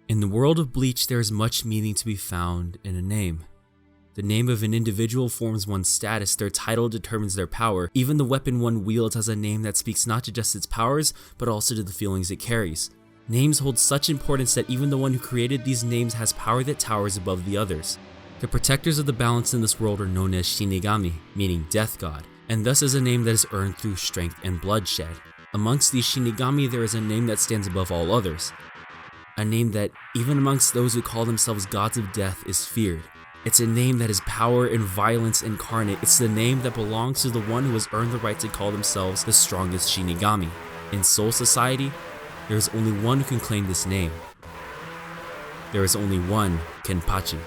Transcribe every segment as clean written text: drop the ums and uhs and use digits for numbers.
In the world of Bleach, there is much meaning to be found in a name. The name of an individual forms one's status, their title determines their power. Even the weapon one wields has a name that speaks not to just its powers, but also to the feelings it carries. Names hold such importance that even the one who created these names has power that towers above the others. The protectors of the balance in this world are known as Shinigami, meaning death god, and thus is a name that is earned through strength and bloodshed. Amongst these Shinigami, there is a name that stands above all others. A name that, even amongst those who call themselves gods of death, is feared. It's a name that is power and violence incarnate. It's the name that belongs to the one who has earned the right to call themselves the strongest Shinigami. In Soul Society, there is only one who can claim this name. There is only one Kenpachi.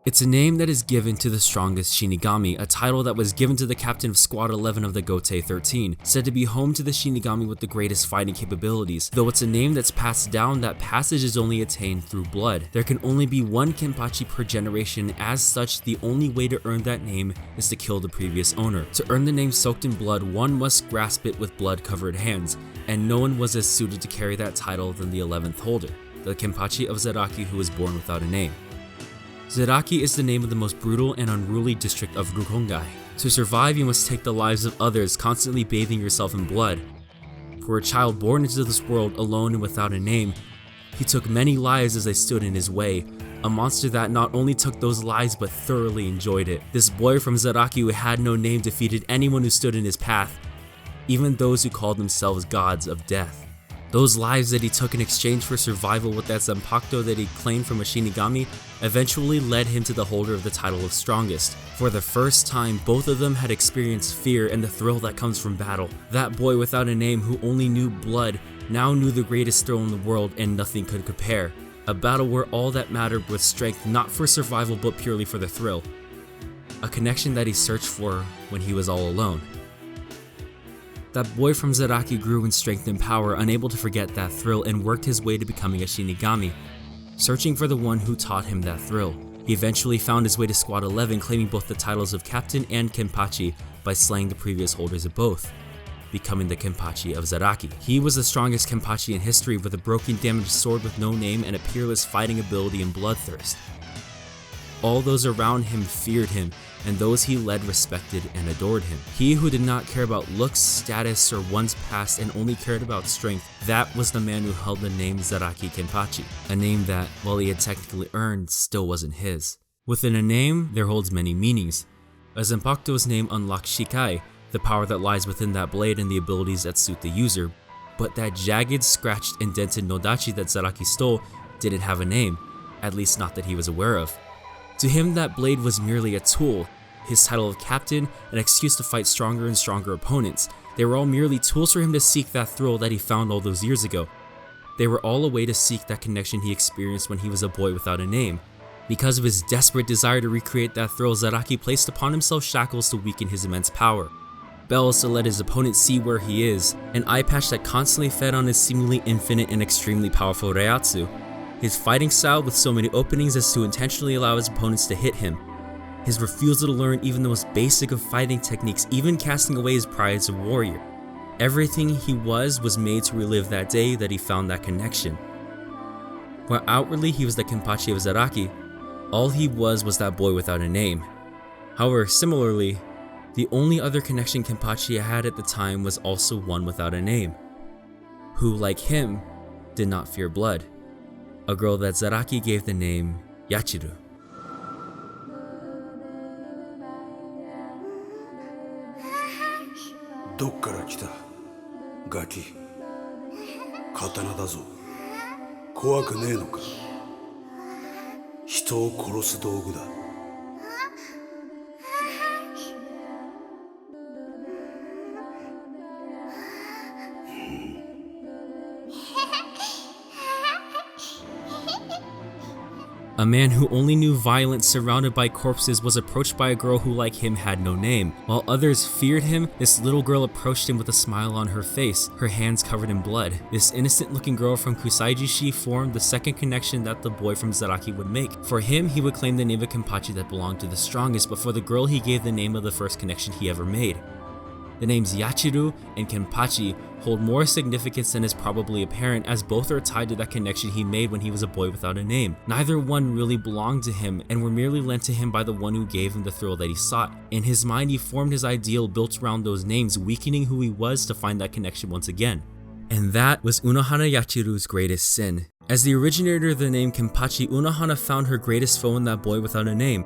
It's a name that is given to the strongest Shinigami, a title that was given to the captain of Squad 11 of the Gotei 13, said to be home to the Shinigami with the greatest fighting capabilities. Though it's a name that's passed down, that passage is only attained through blood. There can only be one Kenpachi per generation. As such, the only way to earn that name is to kill the previous owner. To earn the name soaked in blood, one must grasp it with blood-covered hands, and no one was as suited to carry that title than the 11th holder, the Kenpachi of Zaraki, who was born without a name. Zaraki is the name of the most brutal and unruly district of Rukongai. To survive, you must take the lives of others, constantly bathing yourself in blood. For a child born into this world alone and without a name, he took many lives as they stood in his way, a monster that not only took those lives but thoroughly enjoyed it. This boy from Zaraki who had no name defeated anyone who stood in his path, even those who called themselves gods of death. Those lives that he took in exchange for survival with that Zanpakuto that he claimed from a Shinigami eventually led him to the holder of the title of strongest. For the first time, both of them had experienced fear and the thrill that comes from battle. That boy without a name who only knew blood now knew the greatest thrill in the world, and nothing could compare. A battle where all that mattered was strength, not for survival but purely for the thrill. A connection that he searched for when he was all alone. That boy from Zaraki grew in strength and power, unable to forget that thrill, and worked his way to becoming a Shinigami, searching for the one who taught him that thrill. He eventually found his way to Squad 11, claiming both the titles of Captain and Kenpachi by slaying the previous holders of both, becoming the Kenpachi of Zaraki. He was the strongest Kenpachi in history, with a broken, damaged sword with no name and a peerless fighting ability and bloodthirst. All those around him feared him, and those he led respected and adored him. He who did not care about looks, status, or one's past and only cared about strength, that was the man who held the name Zaraki Kenpachi, a name that, while he had technically earned, still wasn't his. Within a name, there holds many meanings. A Zanpakuto's name unlocks Shikai, the power that lies within that blade and the abilities that suit the user, but that jagged, scratched, and dented Nodachi that Zaraki stole didn't have a name, at least not that he was aware of. To him, that blade was merely a tool, his title of captain, an excuse to fight stronger and stronger opponents. They were all merely tools for him to seek that thrill that he found all those years ago. They were all a way to seek that connection he experienced when he was a boy without a name. Because of his desperate desire to recreate that thrill, Zaraki placed upon himself shackles to weaken his immense power, bells to let his opponent see where he is, an eye patch that constantly fed on his seemingly infinite and extremely powerful Reiatsu, his fighting style with so many openings as to intentionally allow his opponents to hit him, his refusal to learn even the most basic of fighting techniques, even casting away his pride as a warrior. Everything he was made to relive that day that he found that connection. While outwardly he was the Kenpachi of Zaraki, all he was that boy without a name. However, similarly, the only other connection Kenpachi had at the time was also one without a name, who, like him, did not fear blood. A girl that Zaraki gave the name Yachiru. どっから来たガキ刀だぞ怖くねえのか人を殺す道具だ A A man who only knew violence surrounded by corpses was approached by a girl who, like him, had no name. While others feared him, this little girl approached him with a smile on her face, her hands covered in blood. This innocent-looking girl from Kusaijishi formed the second connection that the boy from Zaraki would make. For him, he would claim the name of Kenpachi that belonged to the strongest, but for the girl, he gave the name of the first connection he ever made. The names Yachiru and Kenpachi hold more significance than is probably apparent, as both are tied to that connection he made when he was a boy without a name. Neither one really belonged to him and were merely lent to him by the one who gave him the thrill that he sought. In his mind, he formed his ideal built around those names, weakening who he was to find that connection once again. And that was Unohana Yachiru's greatest sin. As the originator of the name Kenpachi, Unohana found her greatest foe in that boy without a name.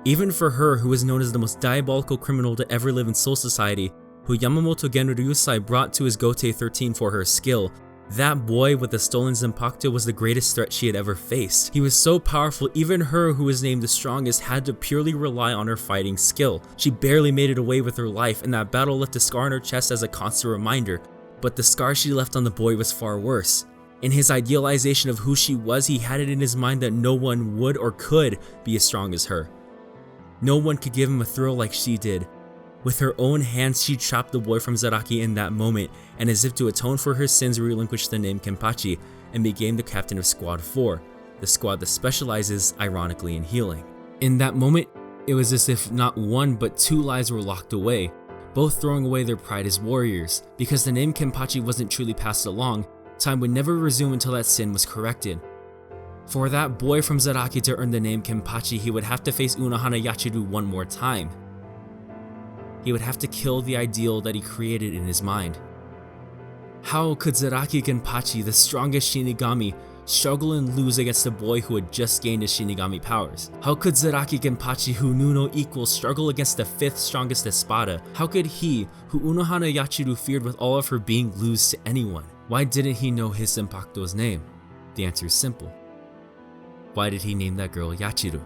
Even for her, who was known as the most diabolical criminal to ever live in Soul Society, who Yamamoto Gen Ryusai brought to his Gotei 13 for her skill, that boy with the stolen Zanpakuto was the greatest threat she had ever faced. He was so powerful, even her, who was named the strongest, had to purely rely on her fighting skill. She barely made it away with her life, and that battle left a scar on her chest as a constant reminder. But the scar she left on the boy was far worse. In his idealization of who she was, he had it in his mind that no one would or could be as strong as her. No one could give him a thrill like she did. With her own hands, she trapped the boy from Zaraki in that moment, and as if to atone for her sins, relinquished the name Kenpachi and became the captain of Squad 4, the squad that specializes, ironically, in healing. In that moment, it was as if not one but two lives were locked away, both throwing away their pride as warriors. Because the name Kenpachi wasn't truly passed along, time would never resume until that sin was corrected. For that boy from Zaraki to earn the name Kenpachi, he would have to face Unohana Yachiru one more time. He would have to kill the ideal that he created in his mind. How could Zaraki Kenpachi, the strongest Shinigami, struggle and lose against a boy who had just gained his Shinigami powers? How could Zaraki Kenpachi, who knew no equal, struggle against the 5th strongest Espada? How could he, who Unohana Yachiru feared with all of her being, lose to anyone? Why didn't he know his Zanpakuto's name? The answer is simple. Why did he name that girl Yachiru?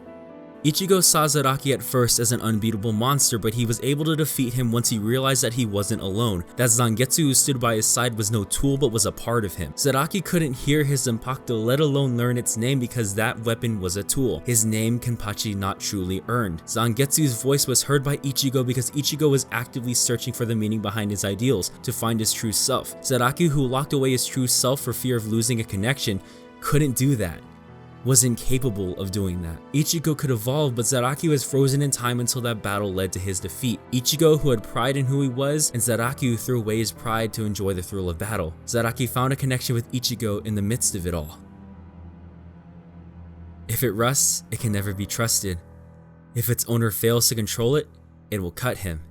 Ichigo saw Zaraki at first as an unbeatable monster, but he was able to defeat him once he realized that he wasn't alone, that Zangetsu, who stood by his side, was no tool but was a part of him. Zaraki couldn't hear his Zanpakuto, let alone learn its name, because that weapon was a tool, his name Kenpachi not truly earned. Zangetsu's voice was heard by Ichigo because Ichigo was actively searching for the meaning behind his ideals, to find his true self. Zaraki, who locked away his true self for fear of losing a connection, couldn't do that. Was incapable of doing that. Ichigo could evolve, but Zaraki was frozen in time until that battle led to his defeat. Ichigo, who had pride in who he was, and Zaraki, who threw away his pride to enjoy the thrill of battle. Zaraki found a connection with Ichigo in the midst of it all. If it rusts, it can never be trusted. If its owner fails to control it, it will cut him.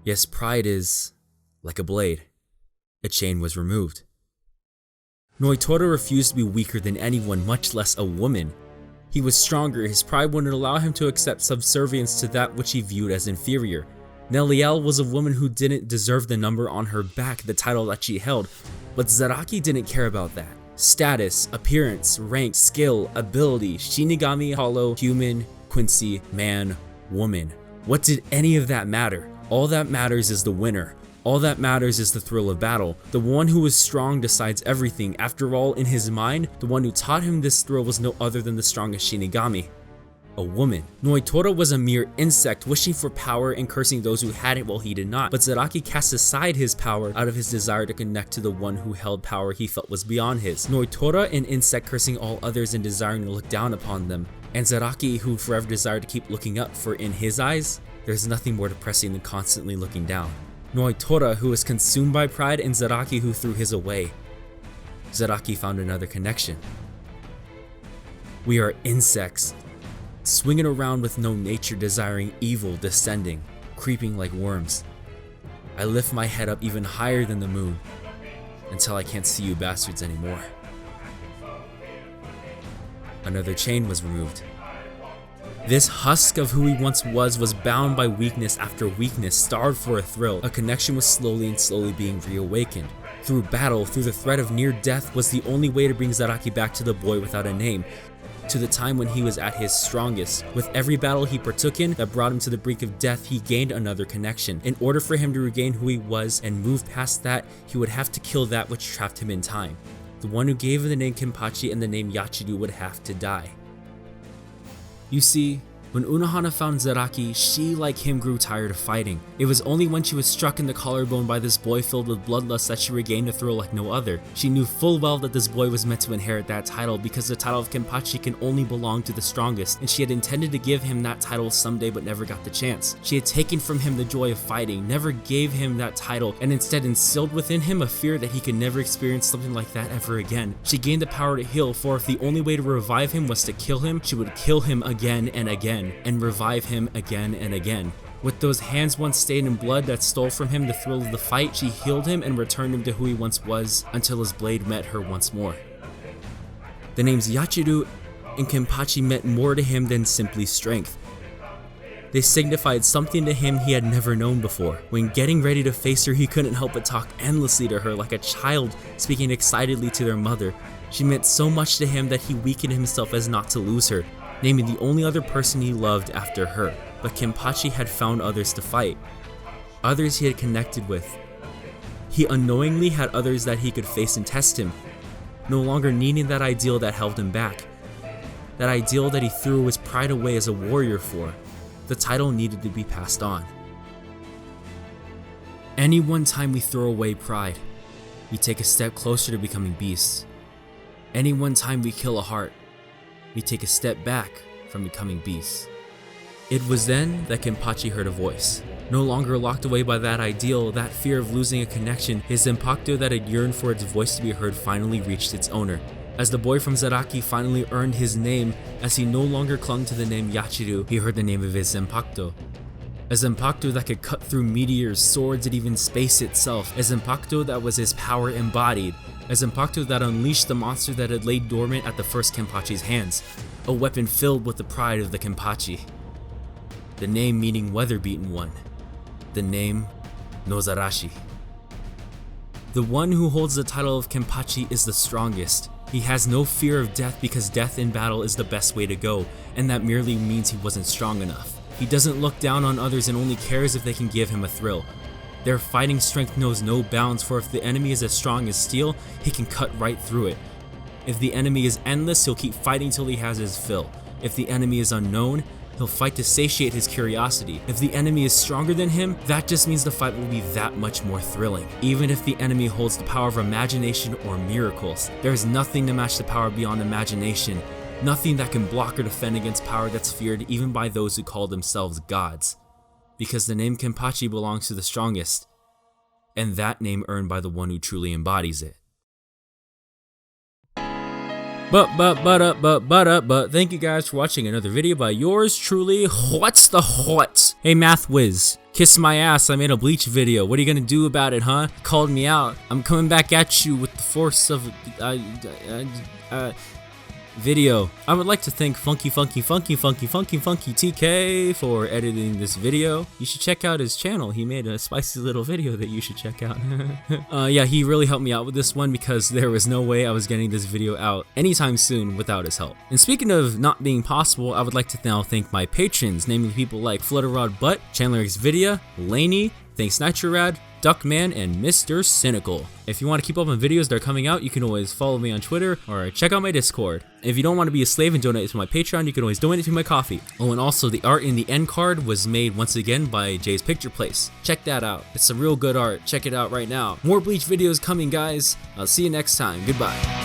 Yes, pride is like a blade. A chain was removed. Noitora refused to be weaker than anyone, much less a woman. He was stronger, his pride wouldn't allow him to accept subservience to that which he viewed as inferior. Neliel was a woman who didn't deserve the number on her back, the title that she held, but Zaraki didn't care about that. Status, appearance, rank, skill, ability, Shinigami, hollow, human, Quincy, man, woman. What did any of that matter? All that matters is the winner. All that matters is the thrill of battle. The one who is strong decides everything. After all, in his mind, the one who taught him this thrill was no other than the strongest Shinigami. A woman. Noitora was a mere insect, wishing for power and cursing those who had it while he did not. But Zaraki cast aside his power out of his desire to connect to the one who held power he felt was beyond his. Noitora, an insect cursing all others and desiring to look down upon them. And Zaraki, who forever desired to keep looking up, for in his eyes, there's nothing more depressing than constantly looking down. Noitora, who was consumed by pride, and Zaraki, who threw his away. Zaraki found another connection. We are insects, swinging around with no nature, desiring evil, descending, creeping like worms. I lift my head up even higher than the moon, until I can't see you bastards anymore. Another chain was removed. This husk of who he once was bound by weakness after weakness, starved for a thrill. A connection was slowly being reawakened. Through battle, through the threat of near death, was the only way to bring Zaraki back to the boy without a name, to the time when he was at his strongest. With every battle he partook in that brought him to the brink of death, he gained another connection. In order for him to regain who he was and move past that, he would have to kill that which trapped him in time. The one who gave him the name Kenpachi and the name Yachiru would have to die. You see, when Unohana found Zaraki, she, like him, grew tired of fighting. It was only when she was struck in the collarbone by this boy filled with bloodlust that she regained a thrill like no other. She knew full well that this boy was meant to inherit that title because the title of Kenpachi can only belong to the strongest, and she had intended to give him that title someday but never got the chance. She had taken from him the joy of fighting, never gave him that title, and instead instilled within him a fear that he could never experience something like that ever again. She gained the power to heal, for if the only way to revive him was to kill him, she would kill him again and again, and revive him again and again. With those hands once stained in blood that stole from him the thrill of the fight, she healed him and returned him to who he once was until his blade met her once more. The names Yachiru and Kenpachi meant more to him than simply strength. They signified something to him he had never known before. When getting ready to face her, he couldn't help but talk endlessly to her like a child speaking excitedly to their mother. She meant so much to him that he weakened himself as not to lose her, naming the only other person he loved after her. But Kenpachi had found others to fight, others he had connected with. He unknowingly had others that he could face and test him, no longer needing that ideal that held him back, that ideal that he threw his pride away as a warrior for. The title needed to be passed on. Any one time we throw away pride, we take a step closer to becoming beasts. Any one time we kill a heart, we take a step back from becoming beasts. It was then that Kenpachi heard a voice. No longer locked away by that ideal, that fear of losing a connection, his impacto that had yearned for its voice to be heard finally reached its owner. As the boy from Zaraki finally earned his name, as he no longer clung to the name Yachiru, he heard the name of his impacto. A Zanpakuto that could cut through meteors, swords, and even space itself. A Zanpakuto that was his power embodied. A Zanpakuto that unleashed the monster that had laid dormant at the first Kenpachi's hands. A weapon filled with the pride of the Kenpachi. The name meaning weather-beaten one. The name Nozarashi. The one who holds the title of Kenpachi is the strongest. He has no fear of death because death in battle is the best way to go, and that merely means he wasn't strong enough. He doesn't look down on others and only cares if they can give him a thrill. Their fighting strength knows no bounds, for if the enemy is as strong as steel, he can cut right through it. If the enemy is endless, he'll keep fighting till he has his fill. If the enemy is unknown, he'll fight to satiate his curiosity. If the enemy is stronger than him, that just means the fight will be that much more thrilling. Even if the enemy holds the power of imagination or miracles, there is nothing to match the power beyond imagination. Nothing that can block or defend against power that's feared even by those who call themselves gods. Because the name Kenpachi belongs to the strongest, and that name earned by the one who truly embodies it. But thank you guys for watching another video by yours truly, What's the What? Hey Math Whiz, kiss my ass, I made a Bleach video. What are you gonna do about it, huh? Called me out. I'm coming back at you with the force of video. I would like to thank FunkyTK for editing this video. You should check out his channel. He made a spicy little video that you should check out. Yeah, he really helped me out with this one because there was no way I was getting this video out anytime soon without his help. And speaking of not being possible, I would like to now thank my patrons, namely people like Flutterrod Butt, Chandler Xvidia, Laney, thanks Nitrorad, Duckman, and Mr. Cynical. If you want to keep up on videos that are coming out, you can always follow me on Twitter or check out my Discord. If you don't want to be a slave and donate to my Patreon, you can always donate to my coffee. Oh, and also the art in the end card was made once again by JSPicturePlace. Check that out. It's some real good art. Check it out right now. More Bleach videos coming, guys. I'll see you next time. Goodbye.